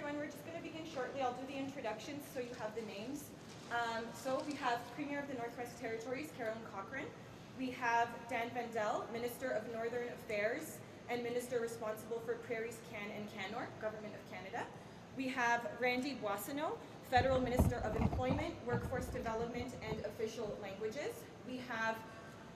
everyone. We're just going to begin shortly. I'll do the introductions so you have the names. So we have Premier of the Northwest Territories, Caroline Cochrane. We have Dan Vandal, Minister of Northern Affairs and Minister responsible for Prairies Can and Canor, Government of Canada. We have Randy Boissonnault, Federal Minister of Employment, Workforce Development and Official Languages. We have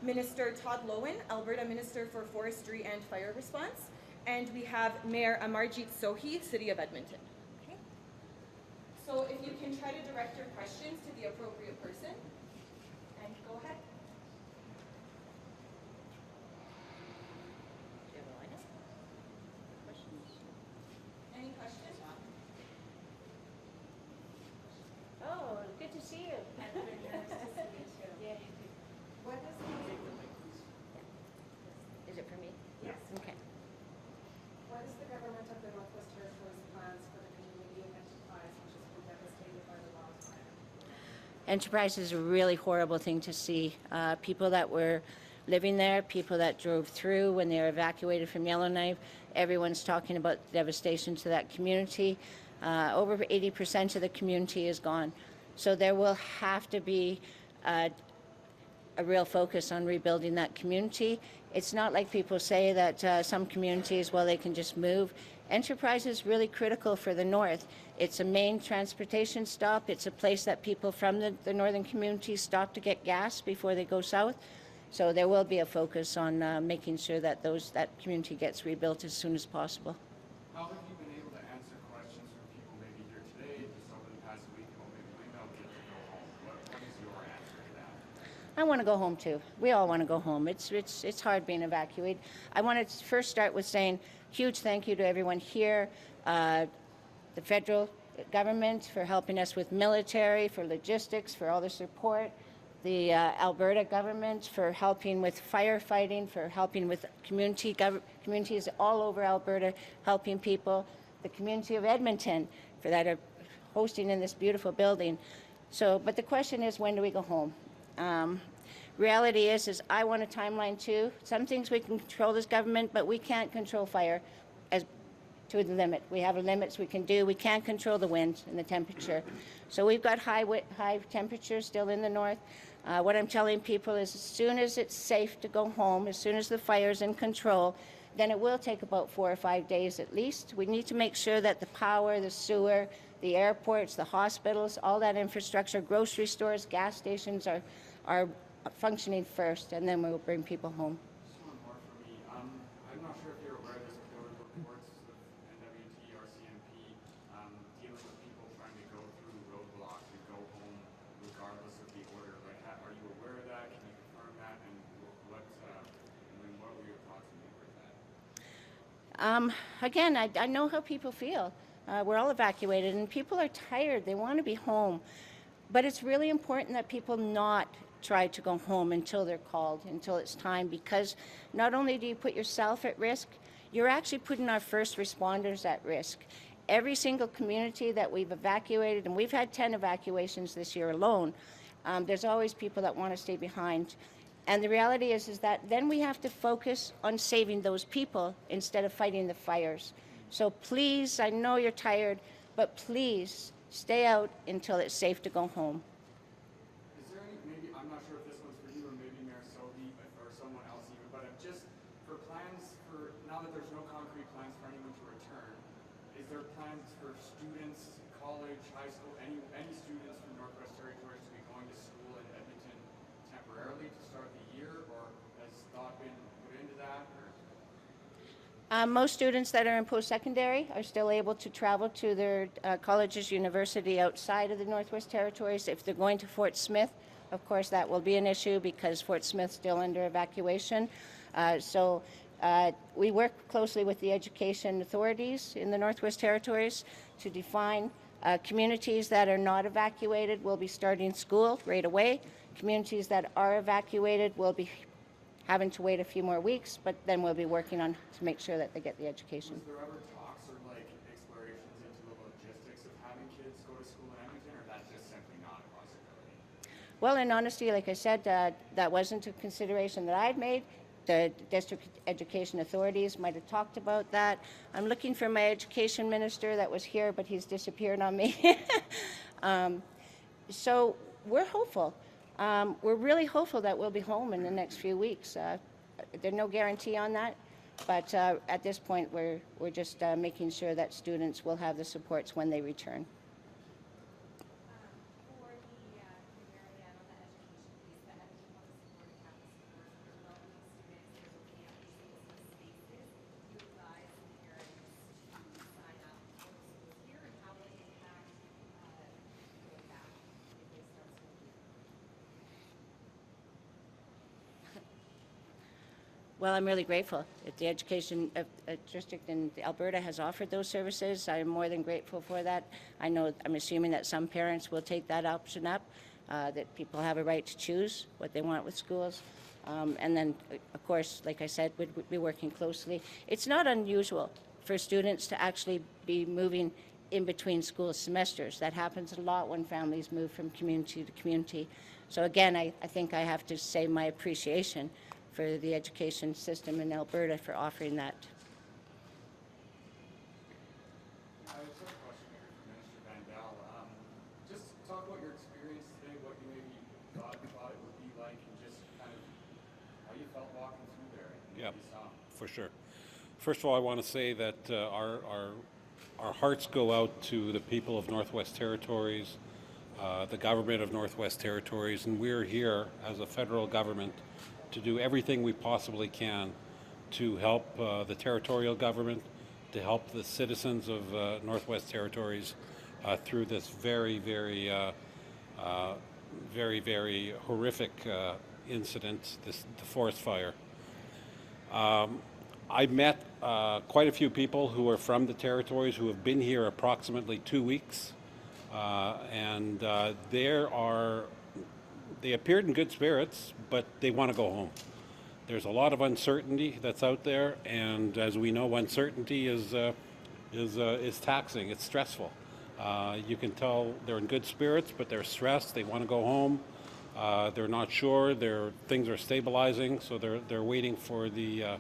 Minister Todd Loewen, Alberta Minister for Forestry and Fire Response. And we have Mayor Amarjeet Sohi, City of Edmonton. Okay. So if you can try to direct your questions to the appropriate person, and go ahead. Do you have a lineup? Questions? Any questions? Oh, good to see you. Nice to see you too. Yeah. What is Is it for me? Yes. Okay. What is the government of the Northwest Territories' plans for the community of Enterprise, which has been devastated by the wildfire? Enterprise is a really horrible thing to see. People that were living there, people that drove through when they were evacuated from Yellowknife, everyone's talking about the devastation to that community. Over 80% of the community is gone. So there will have to be a real focus on rebuilding that community. It's not like people say that some communities, well, they can just move. Enterprise is really critical for the north. It's a main transportation stop. It's a place that people from the northern communities stop to get gas before they go south. So there will be a focus on making sure that that community gets rebuilt as soon as possible. How have you been able to answer questions from people maybe here today, just over the past week, or maybe we don't get to go home? What is your answer to that? I want to go home too. We all want to go home. It's hard being evacuated. I want to first start with saying huge thank you to everyone here, the federal government for helping us with military, for logistics, for all the support, the Alberta government for helping with firefighting, for helping with communities all over Alberta, helping people, the community of Edmonton for that are hosting in this beautiful building. So, but the question is, when do we go home? Reality is I want a timeline too. Some things we can control as government, but we can't control fire as to the limit. We have limits we can do. We can't control the wind and the temperature. So we've got high temperatures still in the north. What I'm telling people is as soon as it's safe to go home, as soon as the fire's in control, then it will take about 4 or 5 days at least. We need to make sure that the power, the sewer, the airports, the hospitals, all that infrastructure, grocery stores, gas stations are functioning first, and then we'll bring people home. Just one more for me. I'm not sure if you're aware of this, but there were reports of N.W.T or CMP dealing with people trying to go through roadblocks and go home regardless of the order. Like, are you aware of that? Can you confirm that? And what were your thoughts on that? Again, I know how people feel. We're all evacuated, and people are tired. They want to be home. But it's really important that people not try to go home until they're called, until it's time, because not only do you put yourself at risk, you're actually putting our first responders at risk. Every single community that we've evacuated, and we've had 10 evacuations this year alone, there's always people that want to stay behind. And the reality is that then we have to focus on saving those people instead of fighting the fires. So please, I know you're tired, but please stay out until it's safe to go home. Is there any, maybe, I'm not sure if this one's for you or maybe Mayor Sohi or someone else even, but just for plans for, now that there's no concrete plans for anyone to return, is there plans for students, college, high school, any students from Northwest Territories to be going to school in Edmonton temporarily to start the year, or has thought been put into that? Or? Most students that are in post-secondary are still able to travel to their colleges, university outside of the Northwest Territories. If they're going to Fort Smith, of course, that will be an issue because Fort Smith's still under evacuation. So we work closely with the education authorities in the Northwest Territories to define communities that are not evacuated will be starting school right away. Communities that are evacuated will be having to wait a few more weeks, but then we'll be working on to make sure that they get the education. Was there ever talks or like explorations into the logistics of having kids go to school in Edmonton, or that's just simply not a possibility? Well, in honesty, like I said, that wasn't a consideration that I'd made. the district education authorities might have talked about that. I'm looking for my education minister that was here, but he's disappeared on me. So we're hopeful. We're really hopeful that we'll be home in the next few weeks. There's no guarantee on that, but at this point, we're just making sure that students will have the supports when they return. For the Marianne on the education piece, the Edmonton wants to support campus for welcoming students. They're looking at resources, spaces. Do you advise parents to sign up for the schools here, and how will it impact going back if they start school here? Well, I'm really grateful. If the education district in Alberta has offered those services, I'm more than grateful for that. I'm assuming that some parents will take that option up, that people have a right to choose what they want with schools. And then, of course, like I said, we'd be working closely. It's not unusual for students to actually be moving in between school semesters. That happens a lot when families move from community to community. So again, I think I have to say my appreciation for the education system in Alberta for offering that. I have a question maybe for Minister Vandal. Just talk about your experience today, what you maybe thought it would be like, and just kind of how you felt walking through there and what you saw. For sure. First of all, I want to say that our hearts go out to the people of Northwest Territories, the government of Northwest Territories, and we're here as a federal government to do everything we possibly can to help the territorial government, to help the citizens of Northwest Territories through this very, very horrific incident, the forest fire. I met quite a few people who are from the territories who have been here approximately 2 weeks, and they appeared in good spirits, but they want to go home. There's a lot of uncertainty that's out there, and as we know, uncertainty is taxing. It's stressful. You can tell they're in good spirits, but they're stressed. They want to go home. They're not sure. Things are stabilizing, so they're waiting for the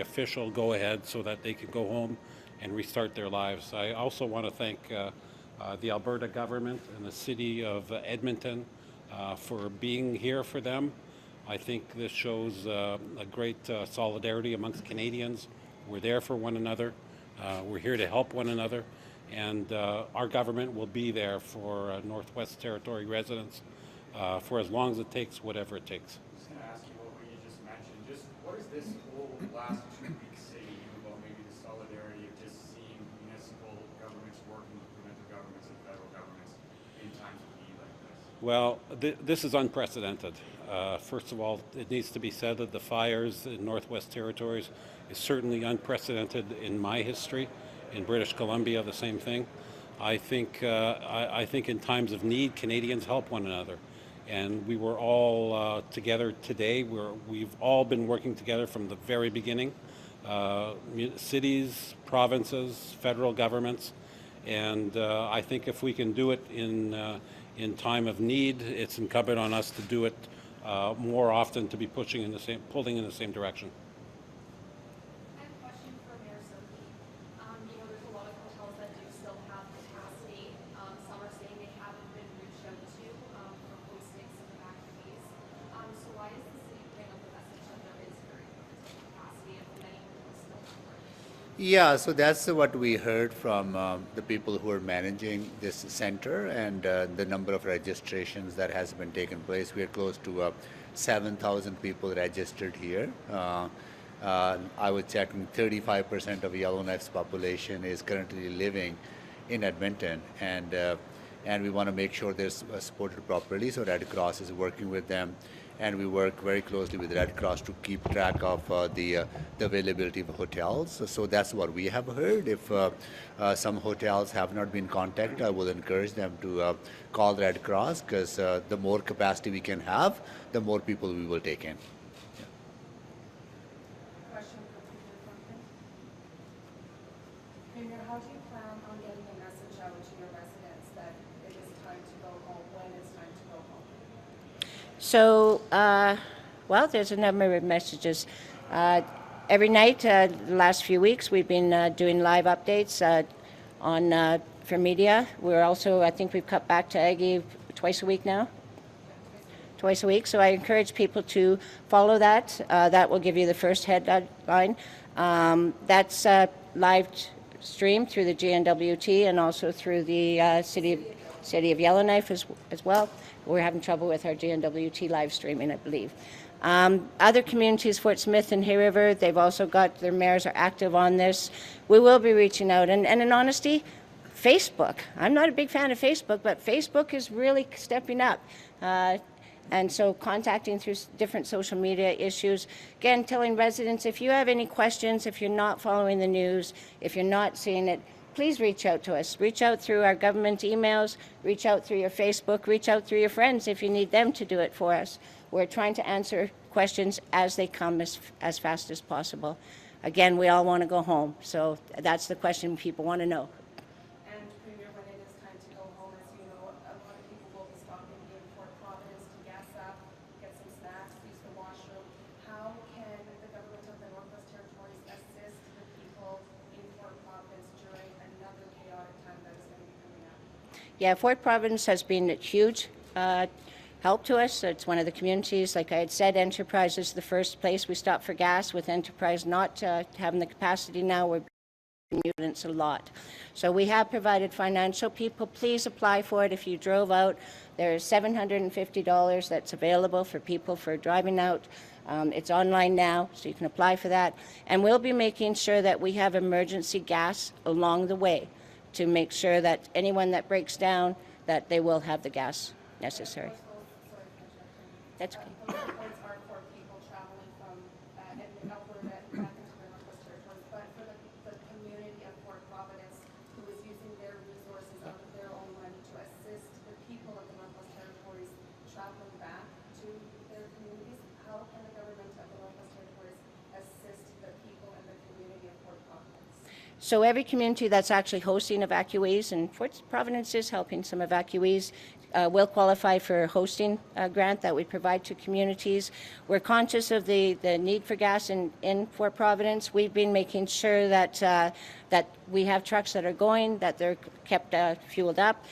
official go-ahead so that they can go home and restart their lives. I also want to thank the Alberta government and the city of Edmonton for being here for them. I think this shows a great solidarity amongst Canadians. We're there for one another. We're here to help one another. And our government will be there for Northwest Territory residents for as long as it takes, whatever it takes. I'm just going to ask you what you just mentioned. Just what does this whole last 2 weeks say to you about maybe the solidarity of just seeing municipal governments working with provincial governments and federal governments in times of need like this? Well, this is unprecedented. First of all, it needs to be said that the fires in Northwest Territories is certainly unprecedented in my history. In British Columbia, the same thing. I think in times of need, Canadians help one another. And we were all together today. We've all been working together from the very beginning. Cities, provinces, federal governments. And I think if we can do it in time of need, it's incumbent on us to do it more often, to be pulling in the same direction. I have a question for Mayor Sohi. There's a lot of hotels that do still have capacity. Some are saying they haven't been reached out to for hosting some evacuees. So why is the city putting up the message that there is very limited capacity if many people still work? Yeah, so that's what we heard from the people who are managing this center, and the number of registrations that has been taken place. We are close to 7,000 people registered here. I was checking 35% of Yellowknife's population is currently living in Edmonton, and we want to make sure they're supported properly, so Red Cross is working with them. And we work very closely with Red Cross to keep track of the availability of hotels. So that's what we have heard. If some hotels have not been contacted, I will encourage them to call Red Cross, because the more capacity we can have, the more people we will take in. Question for Premier Cochrane. Premier, how do you plan on getting a message out to your residents that it is time to go home, when it's time to go home? So Well, there's a number of messages. Every night, the last few weeks, we've been doing live updates on for media. We're also, I think we've cut back to Aggie twice a week now. Twice a week. So I encourage people to follow that. That will give you the first headline. That's live streamed through the N.W.T and also through the City of Yellowknife as well. We're having trouble with our N.W.T live streaming, I believe. Other communities, Fort Smith and Hay River, they've also got, their mayors are active on this. We will be reaching out. And in honesty, Facebook. I'm not a big fan of Facebook, but Facebook is really stepping up. And so contacting through different social media issues. Again, telling residents, if you have any questions, if you're not following the news, if you're not seeing it, please reach out to us. Reach out through our government emails, reach out through your Facebook, reach out through your friends if you need them to do it for us. We're trying to answer questions as they come as fast as possible. Again, we all want to go home, so that's the question people want to know. And Premier, when it is time to go home, as you know, a lot of people will be stopping in Fort Providence to gas up, get some snacks, use the washroom. How can the government of the Northwest Territories assist the people in Fort Providence during another chaotic time that is going to be coming up? Yeah, Fort Providence has been a huge help to us. It's one of the communities, like I had said, Enterprise is the first place we stopped for gas. With Enterprise not having the capacity now, we're mutants a lot. So we have provided financial. People, please apply for it if you drove out. There's $750 that's available for people for driving out. It's online now, so you can apply for that. And we'll be making sure that we have emergency gas along the way to make sure that anyone that breaks down, that they will have the gas necessary. That's okay. Points are for people traveling from Alberta back into the Northwest Territories, but for the community of Fort Providence, who is using their resources out of their own money to assist the people of the Northwest Territories traveling back to their communities, how can the government of the Northwest Territories assist the people and the community of Fort Providence? So every community that's actually hosting evacuees, and Fort Providence is helping some evacuees, will qualify for a hosting grant that we provide to communities. We're conscious of the need for gas in Fort Providence. We've been making sure that that we have trucks that are going, that they're kept fueled up.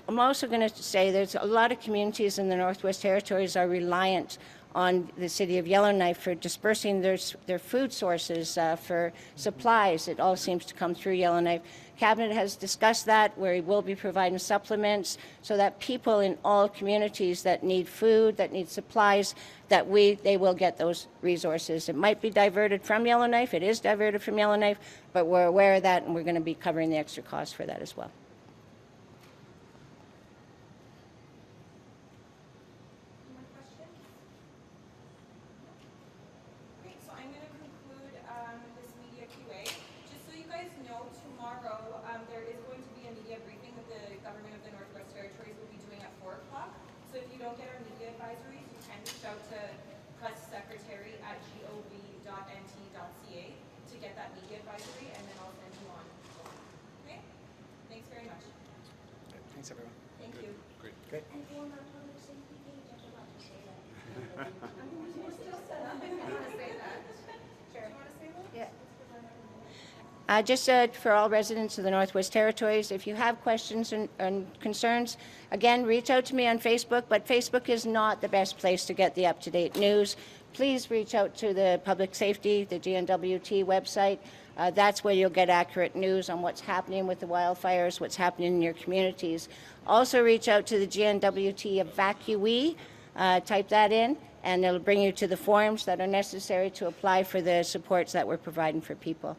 I'm also going to say there's a lot of communities in the Northwest Territories are reliant on the City of Yellowknife for dispersing their food sources, for supplies. It all seems to come through Yellowknife. Cabinet has discussed that, where we will be providing supplements so that people in all communities that need food, that need supplies, that they will get those resources. It might be diverted from Yellowknife. It is diverted from Yellowknife, but we're aware of that, and we're going to be covering the extra cost for that as well. Thanks, everyone. Thank you. Great. And on our public safety page, I forgot to say that. We're still set up if you want to say that. Sure. Do you want to say that? Yeah. Just for all residents of the Northwest Territories, if you have questions and concerns, again, reach out to me on Facebook, but Facebook is not the best place to get the up-to-date news. Please reach out to the Public Safety, the N.W.T website. That's where you'll get accurate news on what's happening with the wildfires, what's happening in your communities. Also reach out to the N.W.T evacuee, type that in, and it'll bring you to the forms that are necessary to apply for the supports that we're providing for people.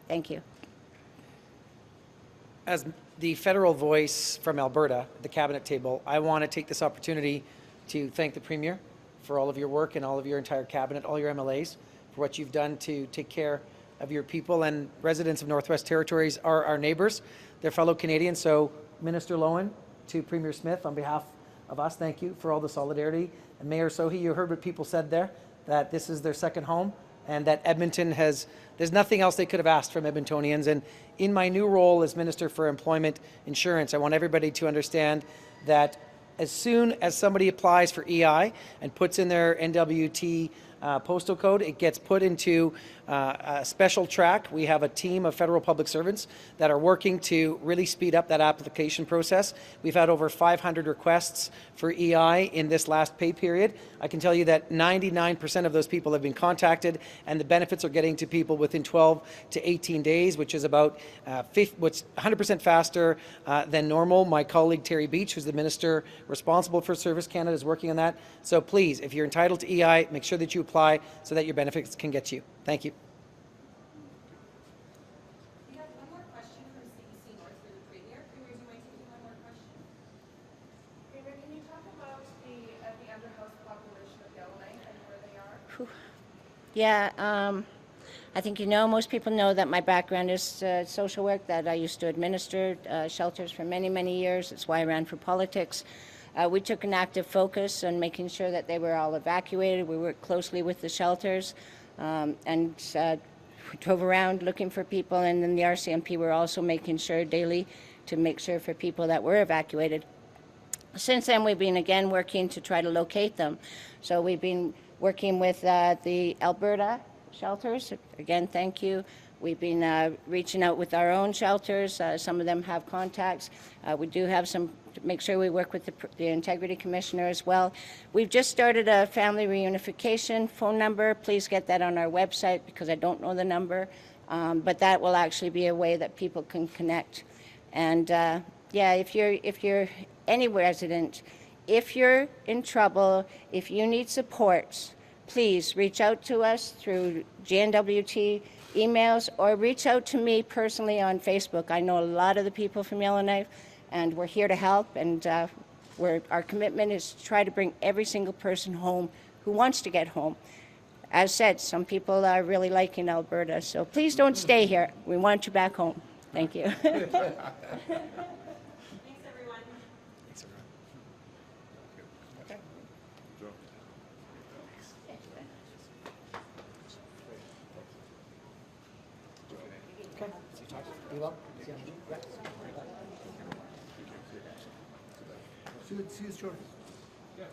Thank you. As the federal voice from Alberta at the cabinet table, I want to take this opportunity to thank the Premier for all of your work and all of your entire cabinet, all your MLAs, for what you've done to take care of your people. And residents of Northwest Territories are our neighbors. They're fellow Canadians. So Minister Loewen, to Premier Smith, on behalf of us, thank you for all the solidarity. And Mayor Sohi, you heard what people said there, that this is their second home and that Edmonton there's nothing else they could have asked from Edmontonians. And in my new role as Minister for Employment Insurance, I want everybody to understand that as soon as somebody applies for EI and puts in their N.W.T. Postal code, it gets put into a special track. We have a team of federal public servants that are working to really speed up that application process. We've had over 500 requests for EI in this last pay period. I can tell you that 99% of those people have been contacted, and the benefits are getting to people within 12 to 18 days, which is about what's 100% faster than normal. My colleague Terry Beach, who's the minister responsible for Service Canada, is working on that. So please, if you're entitled to EI, make sure that you apply so that your benefits can get to you. Thank you. We have one more question from CBC North for the Premier. Premier, do you mind taking one more question? Premier, can you talk about the underhoused population of Yellowknife and where they are? Yeah, I think most people know that my background is social work, that I used to administer shelters for many, many years. That's why I ran for politics. We took an active focus on making sure that they were all evacuated. We worked closely with the shelters and we drove around looking for people, and then the RCMP were also making sure daily to make sure for people that were evacuated. Since then, we've been again working to try to locate them. So we've been working with the Alberta shelters. Again, thank you. We've been reaching out with our own shelters. Some of them have contacts. We do have some to make sure we work with the Integrity Commissioner as well. We've just started a family reunification phone number. Please get that on our website because I don't know the number. But that will actually be a way that people can connect. And yeah, if you're any resident, if you're in trouble, if you need support, please reach out to us through N.W.T. emails or reach out to me personally on Facebook. I know a lot of the people from Yellowknife, and we're here to help, and our commitment is to try to bring every single person home who wants to get home. As said, some people are really liking Alberta, so please don't stay here. We want you back home. Thank you. Thanks, everyone. Okay. You well? See you shortly. Yeah.